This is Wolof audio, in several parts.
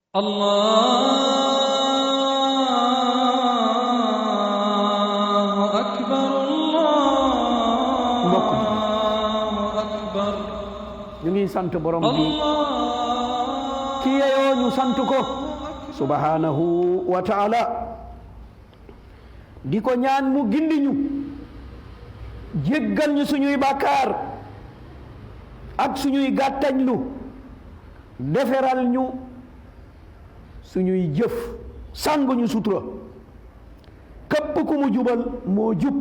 Allahu akbar, mbokk Allahu akbar. ñu ngi sant borom bi ki yeyoo ñu sant ko subhanahu wa ta'ala di ko ñaan mu gindi ñu jéggal ñu suñuy bàkkaar ak suñuy gàttañlu deferal ñu suñuy jëf sàng ñu sutura képp ku mu jubal moo jub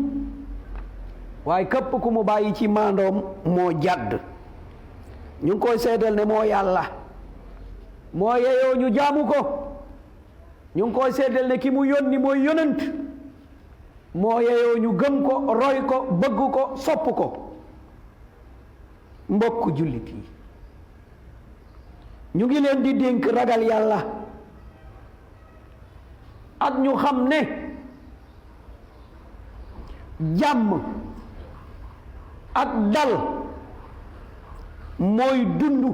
waaye képp ku mu bàyyi ci maandoom moo jàdd ñu ngi koy seedal ne moo yàlla moo yeyoo ñu jaamu ko ñu ngi koy seedal ne ki mu yónni mooy yonent moo yeyoo ñu gëm ko roy ko bëgg ko sopp ko mbokk jullit yi ñu ngi leen di dénk ragal yàlla ak ñu xam ne jàmm ak dal mooy dund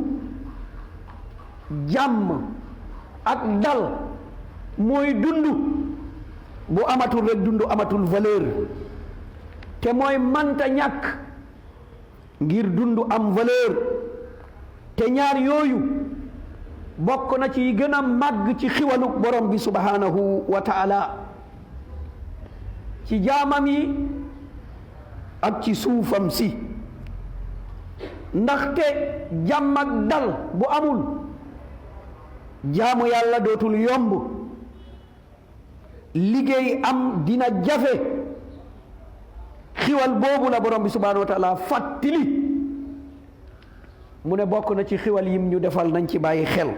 jàmm ak dal mooy dund bu amatul rek dund amatul valeur te mooy manta ñàkk ngir dund am valeur te ñaar yooyu bokk na ci gën a màgg ci xiwaluk borom bi subhanahu wa ta'ala ci jaamam yi ak ci suufam si ndaxte jàmm ak dal bu amul jaamu yàlla dootul yomb liggéey am dina jafe xiwal boobu la borom bi subhanahu wa ta'ala fàttali mu ne bokk na ci xiwal yim ñu defal nañ ci bàyyi xel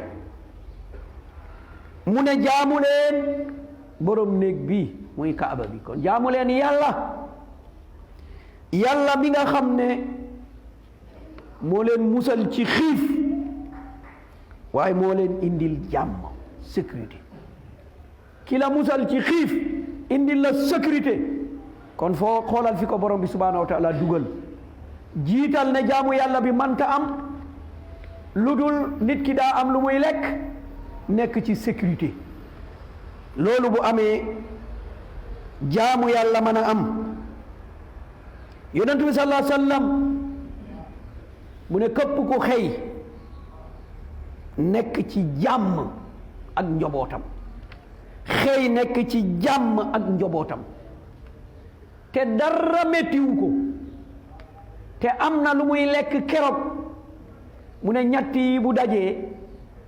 mu ne jaamu leen borom néeg bi muy kaaba bi kon jaamu leen yàlla mi nga xam ne moo leen musal ci xiif waaye moo leen indil jàmm sécurité ki la musal ci xiif indil la sécurité kon foo xoolal fi ko borom bi subhanahu wa ta'ala dugal jiital ne jaamu yàlla bi manta am lu dul nit ki daa am lu muy lekk nekk ci sécurité loolu bu amee jaamu yàlla mën a am yonent bi sallallahu alayhi wa sallam mu ne képp ku xëy nekk ci jàmm ak njobootam xëy nekk ci jàmm ak njobootam te dara mettiwu ko te am na lu muy lekk keroog mu ne ñett yi bu dajee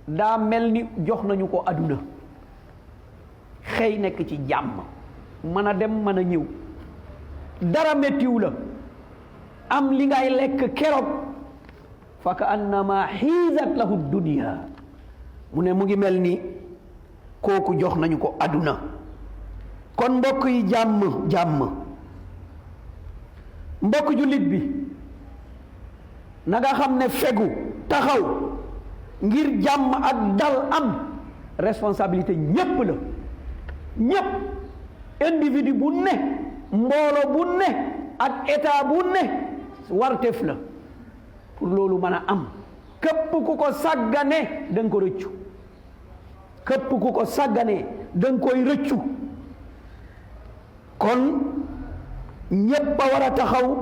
daa mel ni jox nañu ko àdduna xëy nekk ci jàmm mën a dem mën a ñëw dara mettiwu la am li ngay lekk keroog fa ka annama xiizat lahu dunya mu ne mu ngi mel ni kooku jox nañu ko àdduna kon mbokk yi jàmm mbokk jullit bi na nga xam ne fegu taxaw ngir jàmm ak dal am responsabilité ñépp la ñépp individu bu ne mbooloo bu ne ak état bu ne warteef la pour loolu mën a am képp ku ko sàggane da nga ko rëccu képp ku ko sàggane da nga koy rëccu kon ñépp a war a taxaw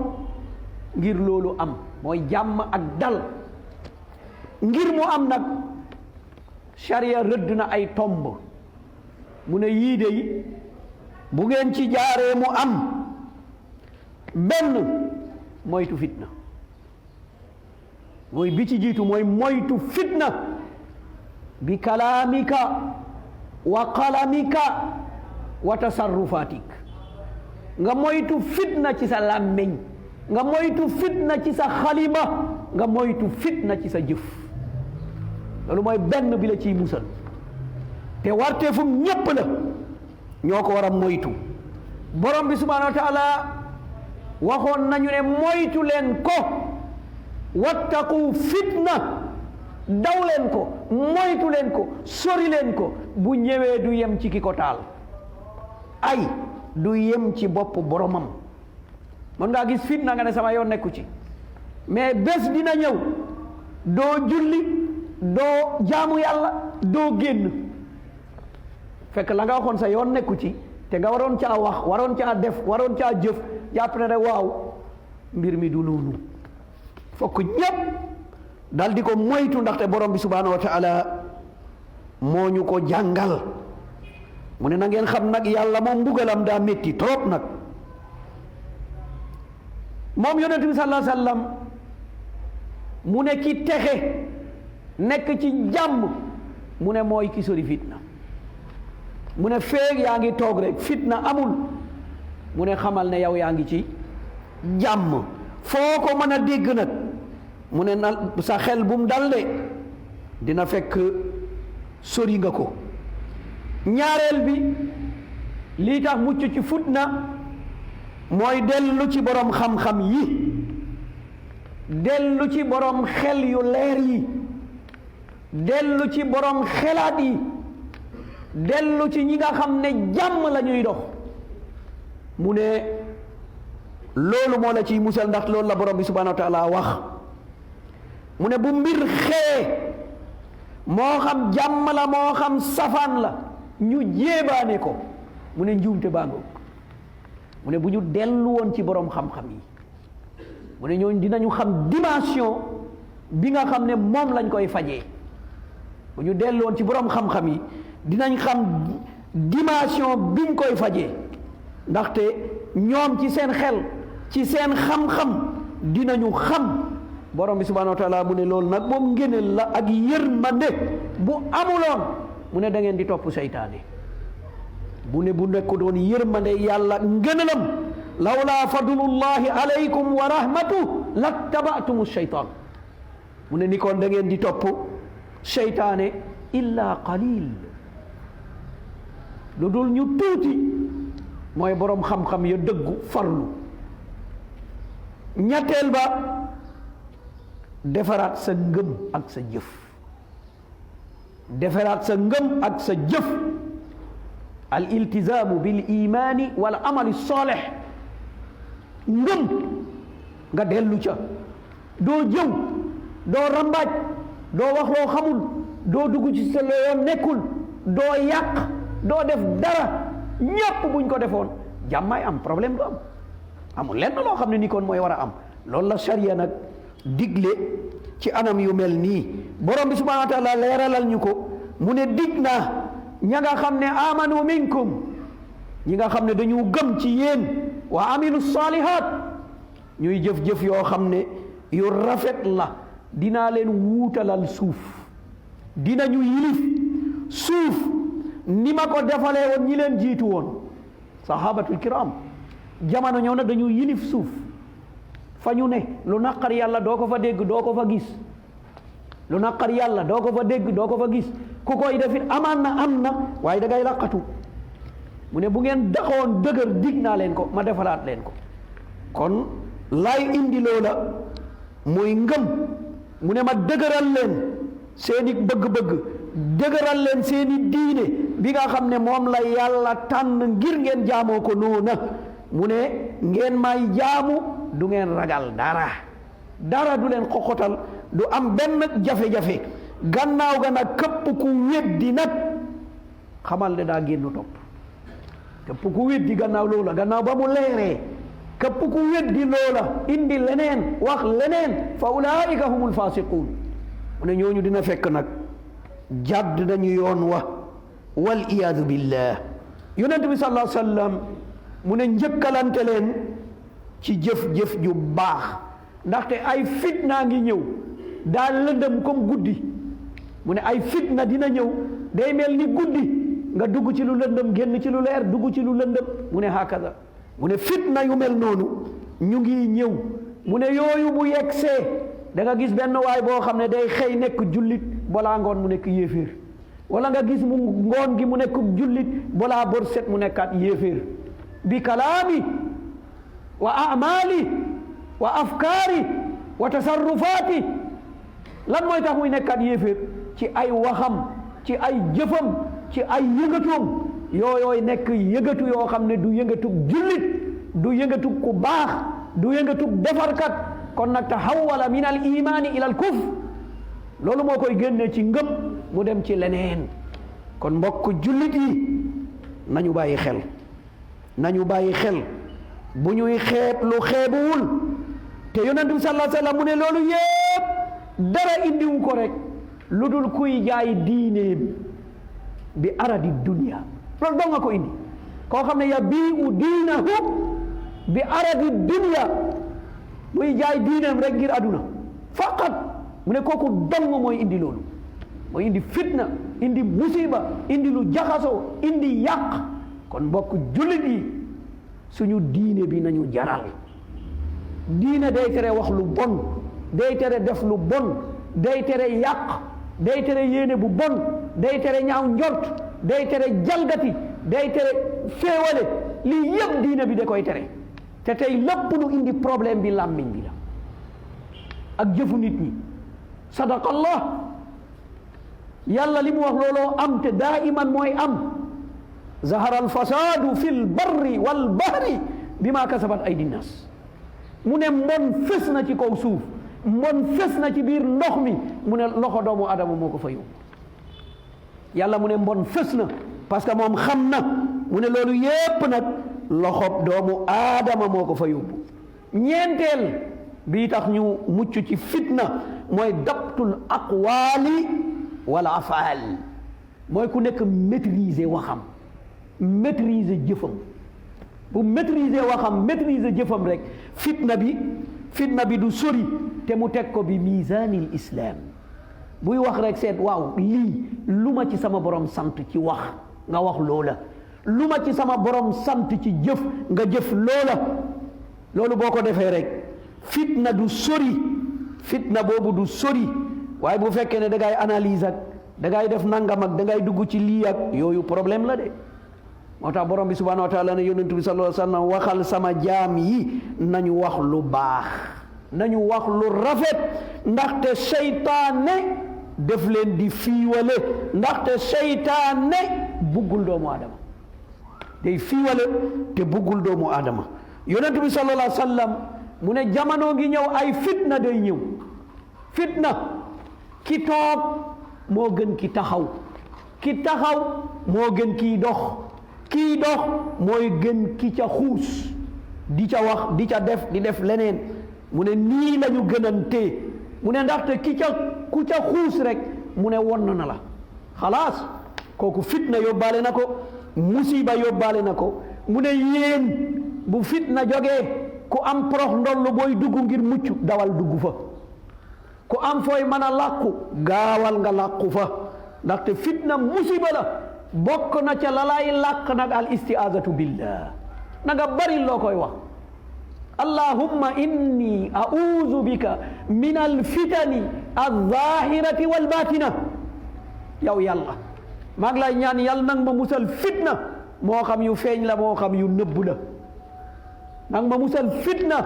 ngir loolu am mooy jàmm ak dal ngir mu am nag sharia rëdd na ay tomb mu ne yii de bu ngeen ci jaaree mu am benn moytu fitna mooy bi ci jiitu mooy moytu fitna bi kalaamika wa qalamika wa tasarrufatik nga moytu fitna ci sa làmmiñ nga moytu fitna ci sa xalima nga moytu fitna ci sa jëf loolu mooy benn bi la ciy musal te warteefum ñépp la ñoo ko war a moytu borom bi subhanahu wa taala waxoon nañu ne moytu leen ko wattaqu fitna daw leen ko moytu leen ko sori leen ko bu ñëwee du yem ci ki ko taal ay du yem ci bopp boromam mën ngaa gis fitna nga ne sama yoon nekku ci mais bés dina ñëw doo julli doo jaamu yàlla doo génn fekk la nga waxoon sa yoon nekku ci te nga waroon caa wax waroon caa def waroon caa jëf jàpp ne rek waaw mbir mi du noonu fokk ñépp dal di ko moytu ndaxte borom bi subhanahu wa taala moo ñu ko jàngal mu ne na ngeen xam nag yàlla moom mbugalam daa métti trop nag moom yonent bi sallallahu alayhi wa sallam mu ne ki texe nekk ci jàmm mu ne mooy ki sori fitna mu ne feeg yaa ngi toog rek fitna amul mu ne xamal ne yow yaa ngi ci jàmm foo ko mën a dégg nag mu ne na sa xel bu mu dal de dina fekk sori nga ko ñaareel bi lii tax mucc ci fitna mooy dellu ci borom xam-xam yi dellu ci borom xel yu leer yi dellu ci borom xelaat yi dellu ci ñi nga xam ne jàmm la ñuy dox mu ne loolu moo la ciy musal ndax loolu la borom bi subhanahu wa taala wax mu ne bu mbir xee moo xam jàmm la moo xam safaan la ñu jéebaane ko mu ne njuumte baango mu ne bu ñu dellu woon ci borom xam-xam yi mu ne ñooñu dinañu xam dimension bi nga xam ne moom lañ koy fajee bu ñu dellu woon ci borom xam-xam yi dinañ xam dimension biñ koy fajee ndaxte ñoom ci seen xel ci seen xam-xam dinañu xam borom bi subhanahu wa taala mu ne loolu nag moom ngéneel la ak yërmande bu amuloon mu ne da ngeen di topp seytaane bu ne bu nekk doon yërmande yàlla ngëneelam lawlaa fadlullahi alaykum wa rahmatu lattaba'tumu sheytaan mu ne ni kon da ngeen di topp seytaane illa qalil lu dul ñu tuuti mooy boroom xam-xam ya dëggu farlu ñetteel ba defaraat sa ngëm ak sa jëf defaraat sa ngëm ak sa jëf al iltizaamu bil imaani wal amali saalih ngëm nga dellu ca doo jëw doo rambaaj doo wax loo xamul doo dugg ci sa yoon nekkul doo yàq doo def dara ñépp buñ ko defoon jàmmaay am problème du am amul lenn loo xam ne ni kon mooy war a am loolu la sharia nag digle ci anam yu mel nii borom bi subhanahu wa taala leeralal ñu ko mu ne dig naa ña nga xam ne amanu minkum ñi nga xam ne dañu gëm ci yéen wa amilu salihat ñuy jëf-jëf yoo xam ne yu rafet la dinaa leen wuutalal suuf dinañu yilif suuf ni ma ko defalee woon ñi leen jiitu woon sahabatul kiram jamono ñëw na dañu yilif suuf fa ñu ne lu naqar yàlla doo ko fa dégg doo ko fa gis lu naqar yàlla doo ko fa dégg doo ko fa gis ku koy defit amaan na am na waaye da ngay laqatu mu ne bu ngeen daxoon dëgër dig naa leen ko ma defalaat leen ko kon lay indi loola mooy ngëm mu ne ma dëgëral leen seeni bëgg-bëgg dëgëral leen seeni diine bi nga xam ne moom la yàlla tànn ngir ngeen jaamoo ko noona mu ne ngeen may jaamu du ngeen ragal dara du leen xoxotal du am benn jafe-jafe gannaaw ga nag képp ku weddi nag xamal ne daa génn topp képp ku weddi gannaaw loola gannaaw ba mu leeree képp ku weddi loola indi leneen wax leneen fa ulaika humul fasiqun mu ne ñooñu dina fekk nag jàdd nañu yoon wa wal iyaadu billah yonent bi sallallahu alayhi wa sallam mu ne njëkkalante leen ci jëf-jëf ju baax ndaxte ay fitna ngi ñëw daa lëndëm comme guddi mu ne ay fitna dina ñëw day mel ni guddi nga dugg ci lu lëndëm génn ci lu leer dugg ci lu lëndëm mu ne hakaza mu ne fitna yu mel noonu ñu ngi ñëw mu ne yooyu bu yegsee da nga gis benn waay boo xam ne day xëy nekk jullit balaa ngoon mu nekk yéeféer wala nga gis mu ngoon gi mu nekk jullit balaa bër set mu nekkaat yéeféer bi kalaami wa amali wa afkaari wa tasarrufaati lan mooy tax muy nekkaat yéeféer ci ay waxam ci ay jëfam ci ay yëngatoom yooyooy nekk yëngatu yoo xam ne du yëngatug jullit du yëngatug ku baax du yëngatug defarkat kon nag tahawwala min al imaani ila al kufr loolu moo koy génnee ci ngëm mu dem ci leneen. kon mbokk jullit yi nañu bàyyi xel bu ñuy xeeb lu xeebuwul te yonent bi sallallahu alayhi wa sallam mu ne loolu yépp dara indiwu ko rek lu dul kuy jaay diineem bi aradi dunya loolu doo nga ko indi koo xam ne yabiu diinahu bi aradi dunya muy jaay diineem rek ngir aduna faqat mu ne kooku dong mooy indi loolu mooy indi fitna indi musiba indi lu jaxasoo indi yàq kon mbokk jullit yi suñu diine bi nañu jaral diine day tere wax lu bon day tere def lu bon day tere yàq day tere yéene bu bon day tere ñaaw njort day tere jalgati day tere féewale lii yëpp diine bi da koy tere te tey lépp lu indi problème bi làmmiñ bi la ak jëfu nit ñi sadaqallah yàlla li mu wax looloo am te daiman mooy am zahara alfasadu fi lbarri walbahri bima kasabat aydi nnas mu ne mbon fës na ci kaw suuf mbon fës na ci biir ndox mi mu ne loxo doomu adama moo ko fa yóbbu yàlla mu ne mbon fës na parce que moom xam na mu ne loolu yépp nag loxo doomu aadama moo ko fa yóbbu ñeenteel bii tax ñu mucc ci fitna mooy dabtul aqwaali wala afaal mooy ku nekk maîtriser waxam maîtriser jëfam bu maîtriser waxam maîtriser jëfam rek fitna bi du sori te mu teg ko bi misaanil islam buy wax rek seet waaw lii lu ma ci sama borom sant ci wax nga wax loola lu ma ci sama borom sant ci jëf nga jëf loola loolu boo ko defee rek fitna du sori fitna boobu du sori waaye bu fekkee ne da ngay analyse ak da ngay def nangam ak da ngay dugg ci lii ak yooyu problème la de moo tax borom bi subhanahu wa taala ne yonent bi sallallahu alayhi wa sallam waxal sama jaam yi nañu wax lu baax nañu wax lu rafet ndaxte seytaane def leen di fiiwale ndaxte seytaane buggul doomu aadama day fiiwale te buggul doomu aadama yonent bi sallallahu alayhi wa sallam mu ne jamono ngi ñëw ay fitna day ñëw fitna ki toog moo gën ki taxaw moo gën kii dox mooy gën ki ca xuus di ca wax di ca def di def leneen mu ne nii lañu gënantee mu ne ndaxte ku ca xuus rek mu ne won na la xalaas kooku fitna yóbbaale na ko musiba yóbbaale na ko mu ne yéen bu fitna jógee ku am porox ndollu booy dugg ngir mucc dawal dugg fa ku am fooy mën a làqu gaawal nga làqu fa ndaxte fitna musiba la bokk na ca lalay làq nag al istiazatu billah na nga bari loo koy wax allahumma inni a'udhu bika min al fitani al-zahirati wal batina yow yàlla maa ngi lay ñaan yàlla nag ma musal fitna moo xam yu feeñ la moo xam yu nëbb la nag ma musal fitna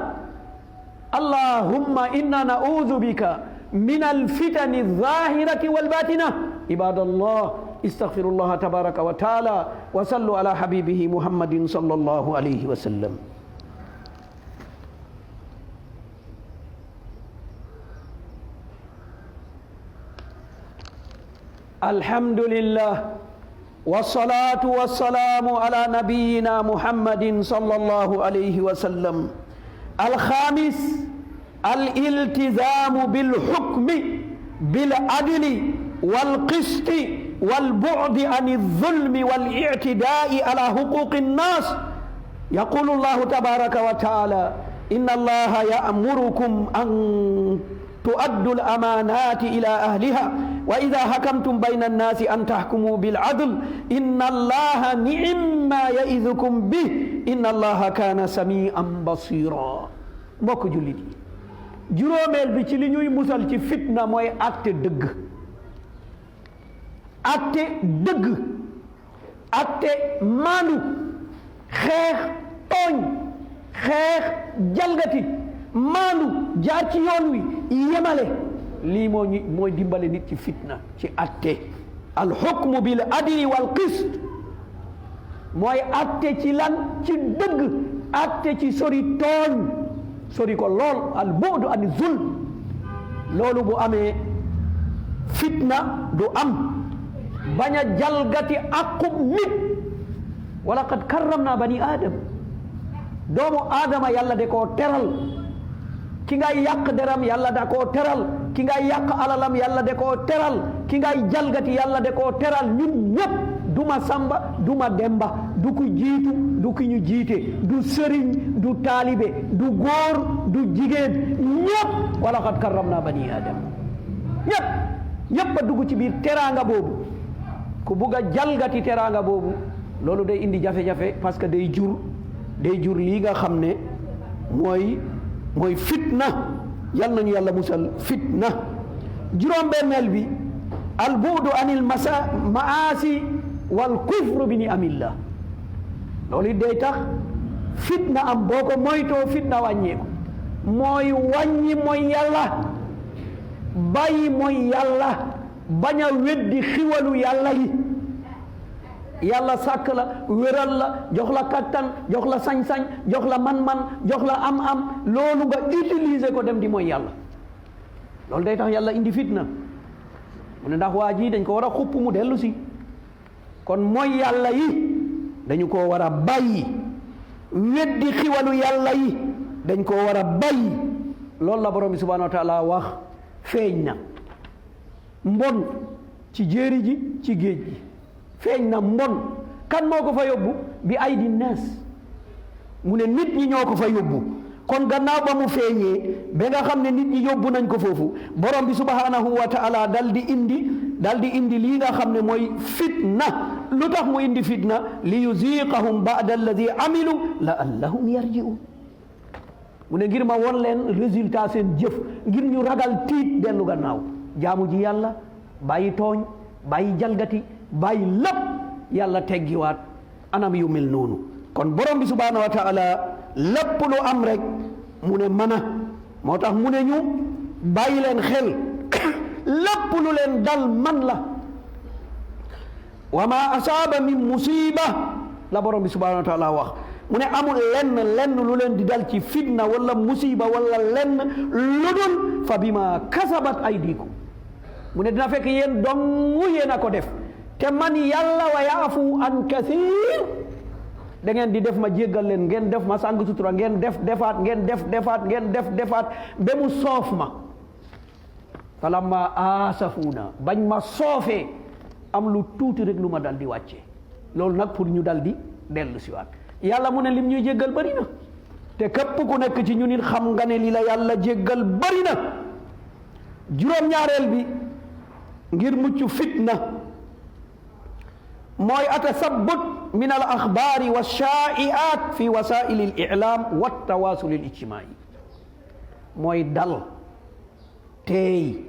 allahumma inna na'udhu bika min al-fitani al-zahirati wal batina ibadallah istaghfirullah tabaraka wa taala wa sallu ala habibihi muhammadin sallallahu alayhi wa sallam alhamdulillah wassalatu wassalamu ala nabiyyina muhammadin sallallahu alayhi wa sallam alxamis aliltizamu bilhukmi biladli walqisti walbu'di an alzulmi walictidaai ala huquqi nnas yaqulu llahu tabaraka wa taala inna allaha ya'murukum an tu'addu al-amanati ila ahliha wa idha hakamtum bayna an-nasi an tahkumu bil 'adl inna allaha ni'ma ya'idhukum bih inna allaha kana sami'an basira mbokk jullit yi juróomeel bi ci li ñuy musal ci fitna mooy atte dëgg atte maandu xeex tooñ xeex jalgati maandu jaar ci yoon wi yemale lii mooy dimbale nit ci fitna ci atte alxukmu bil adli wal qist mooy atte ci lan ci dëgg atte ci sori tooñ sori ko lool al bu'du an zulm loolu bu amee fitna du am bañ a jalgati aqub nit wala qad karramna bani adam doomu aadama yàlla da koo teral ki ngay yàq deram yàlla da koo teral ki ngay yàq alalam yàlla da koo teral ki ngay jalgati yàlla da koo teral ñun ñëpp duma samba duma demba du ku jiitu du ki ñu jiite du sëriñ du taalibe du góor du jigéen ñëpp wala qad karramna bani adam ñëpp a dugg ci biir teraanga boobu ku bugg a jalgati teraanga boobu loolu day indi jafe-jafe parce que day jur lii nga xam ne mooy fitna yal nañu yàlla musal fitna juróom-benneel bi al buudu anil maasi wal kufru bi ni amillah loolu it day tax fitna am boo ko moytoo fitna wàññeeku mooy wàññi mooy yàlla bàyyi mooy yàlla bañ a weddi xiwalu yàlla yi yàlla sàkk la wéral la jox la kattan jox la sañ-sañ jox la man-man jox la am-am loolu nga utiliser ko dem di mooy yàlla loolu day tax yàlla indi fitna mu ne ndax waa ji dañ ko war a xupp mu dellu si kon mooy yàlla yi dañu ko war a bàyyi weddi xiwalu yàlla yi dañ ko war a bàyyi loolu la borom bi subhanahu wa taala wax feeñ na mbon ci jéeri ji ci géej gi feeñ na mbon kan moo ko fa yóbbu bi ay di nees mu ne nit ñi ñoo ko fa yóbbu kon gannaaw ba mu feeñee ba nga xam ne nit ñi yóbbu nañ ko foofu borom bi subhanahu wa taala dal di indi lii nga xam ne mooy fitna lu tax mu indi fitna li yuziqahum ba'da alladi amilu la allahum yarji'un mu ne ngir ma won leen résultat seen jëf ngir ñu ragal tiit dellu gannaaw jaamu ji yàlla bàyyi tooñ bàyyi jalgati bàyyi lépp yàlla teggiwaat anam yu mel noonu kon borom bi subhanahu wa taala lépp lu am rek mu ne mën a moo tax mu ne ñu bàyyi leen xel lépp lu leen dal man la wa ma asaaba min musiba la borom bi subhanahu wa taala wax mu ne amul lenn lu leen di dal ci fitna wala musiba wala lenn lu dul fa bima kasabat aydikum mu ne dina fekk yéen dong yéen a ko def te man yàlla wa yaafu an kathir da ngeen di def ma jéggal leen ngeen def ma sàng sutura ngeen defaat ba mu soof ma falamma asafuuna bañ ma soofee am lu tuuti rek lu ma dal di wàcce loolu nag pour ñu dal di dellu siwaat yàlla mu ne lim ñuy jéggal bari na te képp ku nekk ci ñu nit xam nga ne li la yàlla jéggal bari na juróom-ñaareel bi ngir mucc fitna mooy atasabbut min al axbaari wa shaa'i'aat fi wasaa'il al i'laam wa tawaasul al ijtimaa'i mooy dal teey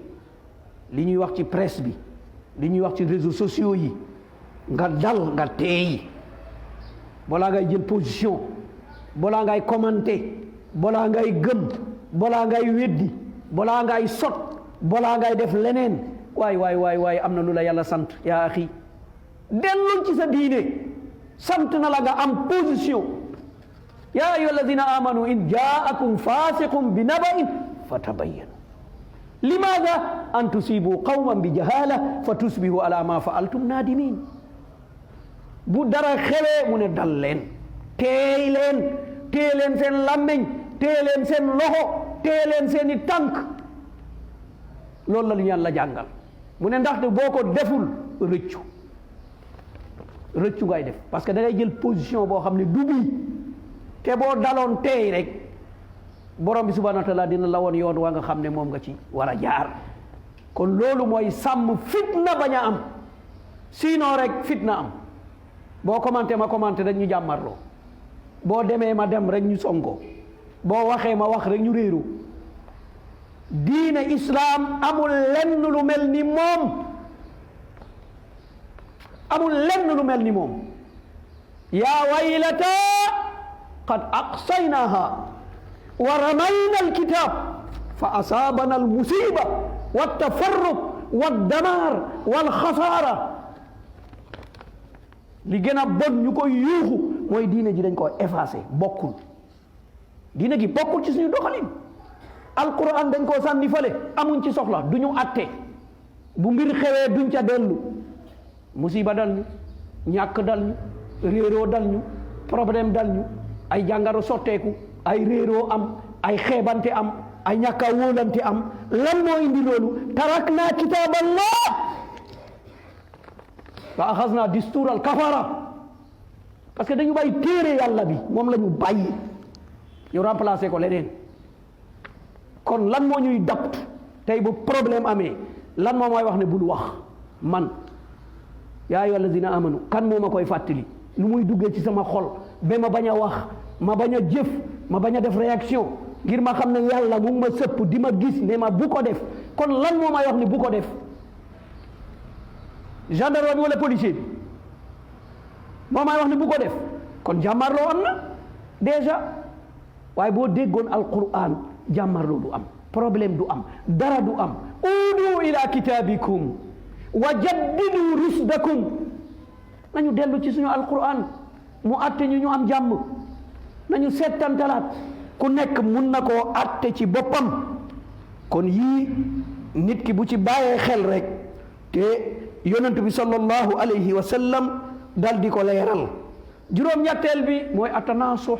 li ñuy wax ci presse bi li ñuy wax ci réseaux sociaux yi nga dal nga teey balaa ngay jël position balaa ngay commenter balaa ngay gëm balaa ngay weddi balaa ngay sot balaa ngay def leneen waay am na lu la yàlla sant yaa axi dellul ci sa diine sant na la nga am position yaa ayyuha alladina amanu in jaakum fasiqun bi naba'in fatabayyanu limaada an tusibu qawman bi jahala fa tusbihu ala ma fa'altum nadimin bu dara xewee mu ne dal leen teey leen seen làmmiñ teey leen seen loxo teey leen seeni tànk loolu la ñu yàlla jàngal mu ne ndaxte boo ko deful rëccu ngay def parce que da ngay jël position boo xam ne du bii te boo daloon teey rek borom bi subhanahu wa taala dina la woon yoon waa nga xam ne moom nga ci war a jaar kon loolu mooy sàmm fitna bañ a am sinon rek fitna am boo commenté ma commenté rek ñu jàmmarloo boo demee ma dem rek ñu sonko boo waxee ma wax rek ñu réeru diine islaam amul lenn lu mel ni moom amul lenn lu mel ni moom yaa waylata qad aqsaynaha wa ramayna alkitab fa asaabana almusiba waltafarruq waddamar walxasaara li gën a bon ñu koy yuuxu mooy diine ji dañ ko effacé bokkul diine gi bokkul ci suñu doxalin alquran dañ koo sànni fële amuñ ci soxla du ñu atte bu mbir xewee duñ ca dellu musiba dal ñu ñàkk dal ñu réeroo dal ñu problème dal ñu ay jàngaro sotteeku ay réeroo am ay xeebante am ay ñàkk a wóolante am lan moo indi loolu tarakna kitaaballah wa axasna distur al kafara parce que dañu bàyyi téere yàlla bi moom la ñu bàyyi ñu remplacé ko leneen kon lan moo ñuy dapt tey bu problème amee lan moo mooy wax ne bul wax man yaa ayyuha allazina amanu kan moo ma koy fàttali nu muy duggee ci sama xol ba ma bañ a wax ma bañ a jëf ma bañ a def réaction ngir ma xam ne yàlla mu ngi ma sëpp di ma gis ne ma bu ko def kon lan moo may wax ne bu ko def gendarme bi wala policier bi moo may wax ne bu ko def kon jàmmarloo am na déjà waaye boo déggoon alquran jàmmarloo du am problème du am dara du am udu ila kitabikum wa jaddidu rusdakum nañu dellu ci suñu alquran mu atte ñu am jàmm nañu settantalaat ku nekk mun na koo atte ci boppam kon yii nit ki bu ci bàyyee xel rek te yonent bi sallallahu alayhi wa sallam dal di ko leeral juróom-ñetteel bi mooy atanaasuh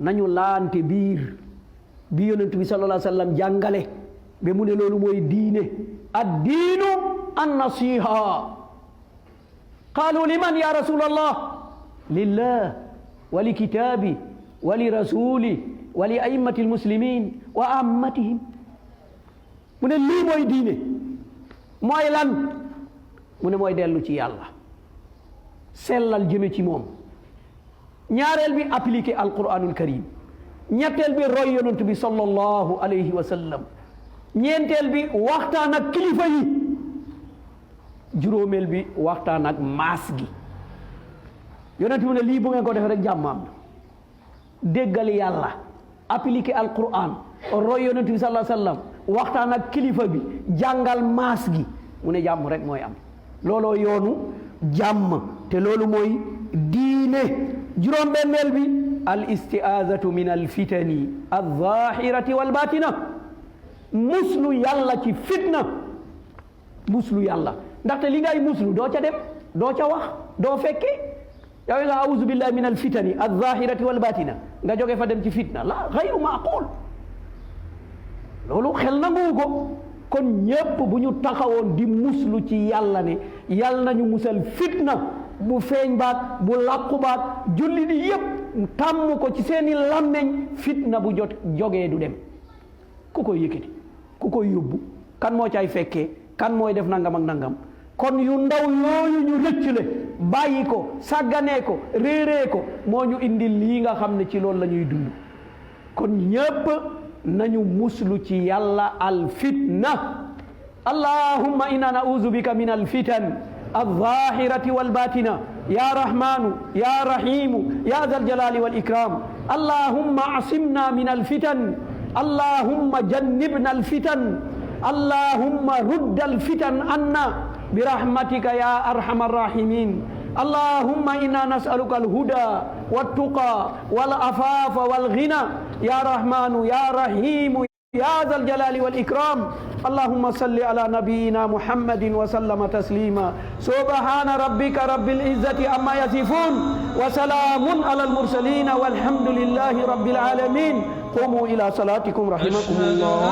nañu laante biir bi yonent bi sallallahu alayhi wa sallam jàngale ba mu ne loolu mooy diine ad-diinu an-nasiha qaalu liman ya rasulallah lillah wa li kitaabi wa li rasuli wa li a'immati almuslimin wa ammatihim mu ne lii mooy diine mooy lan mu ne mooy dellu ci yàlla sellal jëme ci moom ñaareel bi appliquer alquranul karim ñetteel bi roy yonent bi sallallahu alayhi wa sallam ñeenteel bi waxtaan ak kilifa yi juróomeel bi waxtaan ak maas gi yonent bi ne lii bu ngeen ko def rek jàmm am na déggal yàlla appliquer alquran roy yonent bi sallallahu alayhi wa sallam waxtaan ak kilifa bi jàngal maas gi mu ne jàmm rek mooy am looloo yoonu jàmm te loolu mooy diine juróom-benneel bi al isti'azatu min al fitani al zahirati wal batina muslu yàlla ci fitna muslu yàlla ndaxte li ngay muslu doo ca dem doo ca wax doo fekke yow nga auzu billahi min al fitani al zahirati wal batina nga jóge fa dem ci fitna la ghayru maqul loolu xel nangu ko kon ñépp bu ñu taxawoon di muslu ci yàlla ne yàlla nañu musal fitna bu feeñ baat bu làqu baat julli di yépp tàmm ko ci seeni làmmeñ fitna bu jógee du dem ku koy yëkkati ku koy yóbbu kan moo cay fekkee kan mooy def nangam ak nangam kon yu ndaw yooyu ñu rëccule bàyyi ko sàgganee ko réeree ko moo ñu indi lii nga xam ne ci loolu la ñuy dund kon ñépp nañu muslu ci yàlla al fitna allahumma inna na'udhu bika min al fitan الظاهرة والباطنة يا رحمن يا رحيم يا ذا الجلال والإكرام اللهم عصمنا من الفتن اللهم جنبنا الفتن اللهم رد الفتن عنا برحمتك يا أرحم الراحمين اللهم إنا نسألك الهدى والتقى والعفاف والغنى يا رحمن يا رحيم يا ذا الجلال والإكرام اللهم صل على نبينا محمد وسلم تسليما سبحان ربك رب العزة عما يصفون وسلام على المرسلين والحمد لله رب العالمين قوموا إلى صلاتكم رحمكم الله